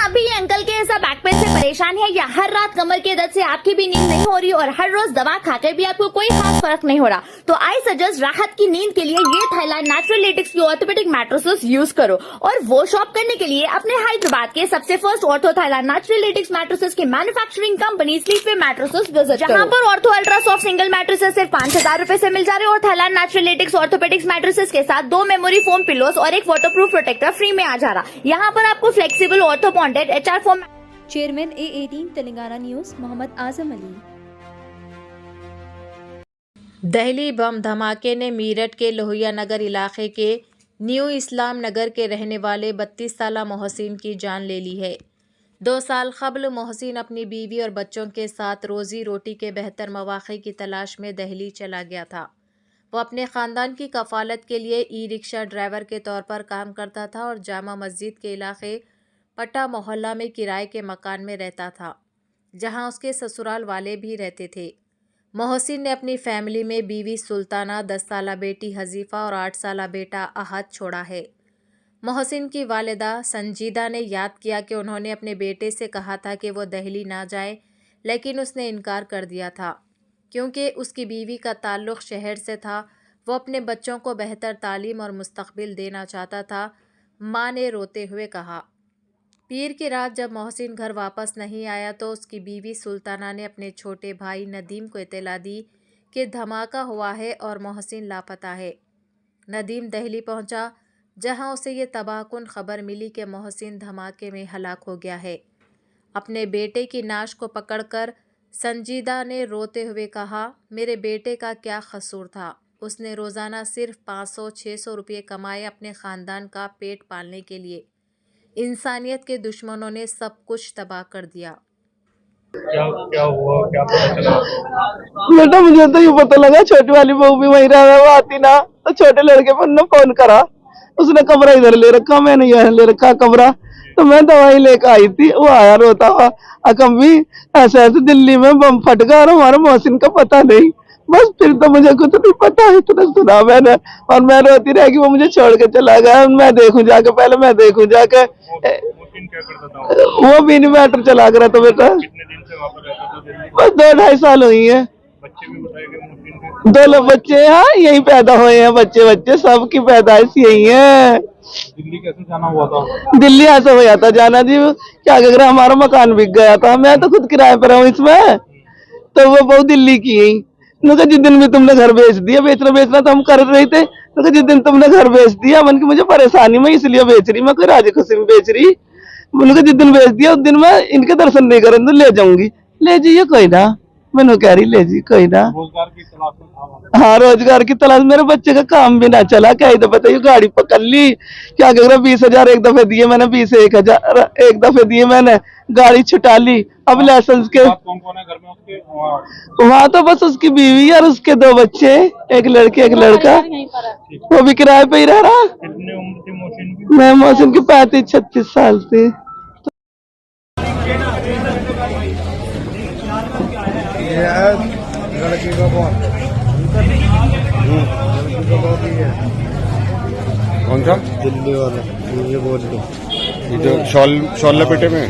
आप भी ये अंकल के ऐसा बैक पेन से परेशान है या हर रात कमर के दर्द से आपकी भी नींद नहीं हो रही और हर रोज दवा खाकर भी आपको कोई खास फर्क नहीं हो रहा, तो आई सजेस्ट राहत की नींद के लिए ये थाईलैंड नेचुरल लेटेक्स की ऑर्थोपेडिक मैट्रेसेस यूज करो। और वो शॉप करने के लिए अपने हैदराबाद के सबसे first ortho Thailand natural latex mattresses के manufacturing company Sleepway mattresses visit करो, जहाँ पर ortho ultra soft single mattresses सिर्फ 5,000 रूपए से मिल जा रहे हैं और Thailand natural latex orthopaedics mattresses के साथ 2 मेमोरी फोम पिलोस और एक वाटरप्रूफ प्रोटेक्टर फ्री में आ जा रहा। यहाँ पर आपको flexible ortho bonded HR foam. Chairman A18 Telangana news Mohammad Azam Ali. Delhi bomb धमाके ने मीरठ के लोहिया नगर इलाके के न्यू इस्लाम नगर के रहने वाले 32 साला मोहसिन की जान ले ली है। 2 साल कबल मोहसिन अपनी बीवी और बच्चों के साथ रोजी रोटी के बेहतर मौक़े की तलाश में दहली चला गया था। वो अपने ख़ानदान की कफ़ालत के लिए ई-रिक्शा ड्राइवर के तौर पर काम करता था और जामा मस्जिद के इलाके पट्टा मोहल्ला में किराए के मकान में रहता था, जहां उसके ससुराल वाले भी रहते थे। मोहसिन ने अपनी फैमिली में बीवी सुल्ताना, 10 साला बेटी हजीफ़ा और 8 साला बेटा अहद छोड़ा है। मोहसिन की वालिदा संजीदा ने याद किया कि उन्होंने अपने बेटे से कहा था कि वो दहली ना जाए, लेकिन उसने इनकार कर दिया था क्योंकि उसकी बीवी का ताल्लुक़ शहर से था। वो अपने बच्चों को बेहतर तालीम और मुस्तक़बिल देना चाहता था, माँ ने रोते हुए कहा। पीर की रात जब मोहसिन घर वापस नहीं आया तो उसकी बीवी सुल्ताना ने अपने छोटे भाई नदीम को इत्तला दी कि धमाका हुआ है और मोहसिन लापता है। नदीम दहली पहुंचा, जहां उसे ये तबाहकुन खबर मिली कि मोहसिन धमाके में हलाक हो गया है। अपने बेटे की नाश को पकड़कर संजीदा ने रोते हुए कहा, मेरे बेटे का क्या कसूर था? उसने रोज़ाना सिर्फ 500-600 रुपये कमाए अपने ख़ानदान का पेट पालने के लिए। इंसानियत के दुश्मनों ने सब कुछ तबाह कर दिया। क्या हुआ, क्या पता चला? बेटा मुझे तो ये पता लगा छोटी वाली बहू भी वहीं रहा, वो आती ना तो छोटे लड़के पर ने फोन करा, उसने कमरा इधर ले रखा, मैंने यहाँ ले रखा कमरा, तो मैं दवाई लेकर आई थी। वो आया रोता हुआ, अकम भी ऐसे ऐसे दिल्ली में बम फट गया और हमारे मोहसिन का पता नहीं। बस फिर तो मुझे कुछ नहीं पता, इतना सुना मैंने और मैं रोती रह गई। वो मुझे छोड़ के चला गया, मैं देखूं जाके, पहले मैं देखूं जाके। मोहसिन क्या करता था? वो मिनी मैटर चला कर रहा था बेटा। कितने दिन से वहाँ पर रहता था दिल्ली? बस 2-2.5 साल हुई है। बच्चे भी बताए गए मोहसिन के? 2 लोग बच्चे, हाँ यही पैदा हुए हैं बच्चे, सबकी पैदाइश यही है। दिल्ली कैसे जाना हुआ था? दिल्ली ऐसा हो जाता जाना जी, क्या कह रहा, हमारा मकान बिक गया था, मैं तो खुद किराए पर हूँ इसमें, तो वो बहुत दिल्ली की ही। जिस दिन भी तुमने घर बेच दिया, बेचना तो हम कर रहे थे, जिस दिन तुमने घर बेच दिया, मन की मुझे परेशानी में इसलिए बेच रही, मैं कोई राजी खुशी में बेच रही। उनका जिस दिन बेच दिया उस दिन मैं इनके दर्शन नहीं करूँ तो ले जाऊंगी। ले जाइए कोई ना, मैंने कह रही ले जी कोई ना। रोजगार की तलाश में था? हाँ रोजगार की तलाश, मेरे बच्चे का काम भी ना चला, क्या ही तो बताइए, गाड़ी पकड़ ली, क्या कह रहा, 20,000 एक दफे दिए मैंने, 20 से 1,000 एक दफे दिए मैंने, गाड़ी छुटा ली। अब लाइसेंस के कौन कौन है घर में उसके? वहाँ तो बस उसकी बीवी और उसके 2 बच्चे, एक लड़की एक लड़का, वो भी किराए पे ही रह रहा। कितनी उम्र थी मोहसिन की? मैं मोहसिन की 35-36 साल थी। लड़की का बहुत ही है। कौन सा? दिल्ली वाला, ये बोल दो, ये जो शॉल लपेटे में?